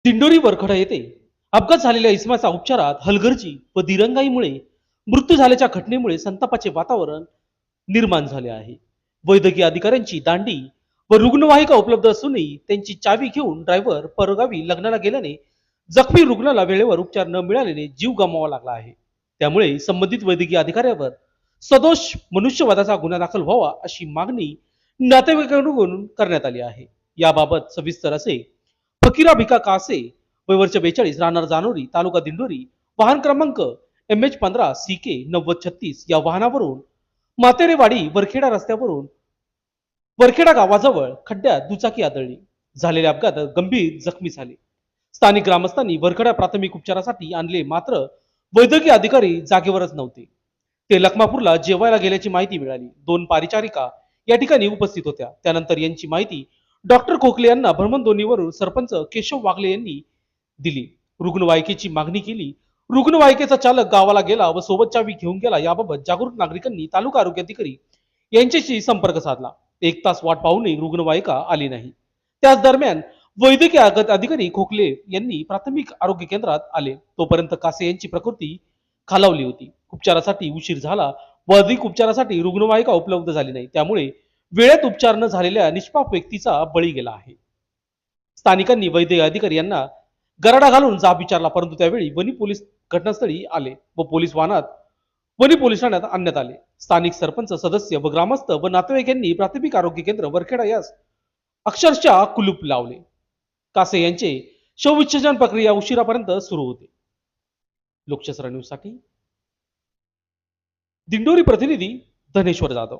दिंडोरी वरखडा येथे अपघात झालेल्या इसमाचा उपचारात हलगर्जी व दिरंगाईमुळे मृत्यू झाल्याच्या घटनेमुळे संतापाचे वातावरण निर्माण झाले आहे. वैद्यकीय अधिकाऱ्यांची दांडी व रुग्णवाहिका उपलब्ध असूनही त्यांची चावी घेऊन ड्रायव्हर परगावी लग्नाला गेल्याने जखमी रुग्णाला वेळेवर उपचार न मिळाल्याने जीव गमवावा लागला आहे. त्यामुळे संबंधित वैद्यकीय अधिकाऱ्यावर सदोष मनुष्यवधाचा गुन्हा दाखल व्हावा अशी मागणी नातेवाईकांकडून करण्यात आली आहे. याबाबत सविस्तर असे फकीरा भिका कासे वय वर्ष 42 राहणार जानोरी तालुका दिंडोरी वाहन क्रमांक MH15 CK 9036 या वाहनावरून मातेरेवाडी वरखेडा रस्त्यावरून वरखेडा गावाजवळ खड्ड्यात दुचाकी आदळली. झालेल्या अपघातात गंभीर जखमी झाले. स्थानिक ग्रामस्थांनी वरखेडा प्राथमिक उपचारासाठी आणले, मात्र वैद्यकीय अधिकारी जागेवरच नव्हते. ते लखमापूरला जेवायला गेल्याची माहिती मिळाली. 2 परिचारिका या ठिकाणी उपस्थित होत्या. त्यानंतर यांची माहिती डॉक्टर खोकले यांना भ्रमणध्वनीवरून सरपंच केशव वागले यांनी दिली. रुग्णवाहिकेची मागणी केली. रुग्णवाहिकेचा चालक गावाला गेला व सोबत चावी घेऊन गेला. याबाबत जागरूक नागरिकांनी तालुका आरोग्य अधिकारी यांच्याशी संपर्क साधला. 1 तास वाट पाहूनही रुग्णवाहिका आली नाही. त्याच दरम्यान वैद्यकीय अधिकारी खोकले यांनी प्राथमिक आरोग्य केंद्रात आले. तोपर्यंत कासे यांची प्रकृती खालावली होती. उपचारासाठी उशीर झाला व अधिक उपचारासाठी रुग्णवाहिका उपलब्ध झाली नाही. त्यामुळे वेळेत उपचार न झालेल्या निष्पाप व्यक्तीचा बळी गेला आहे. स्थानिकांनी वैद्यकीय अधिकारी यांना गराडा घालून जाब विचारला, परंतु त्यावेळी वनी पोलीस घटनास्थळी आले व पोलीस वाहनात वनी पोलीस ठाण्यात आणण्यात आले. स्थानिक सरपंच सदस्य व ग्रामस्थ व नातेवाईकांनी प्राथमिक आरोग्य केंद्र वरखेडा यास अक्षरशः कुलूप लावले. कासे यांचे शवविच्छेदन प्रक्रिया उशिरापर्यंत सुरू होते. लोकशास्त्र न्यूज साठी दिंडोरी प्रतिनिधी धनेश्वर जाधव.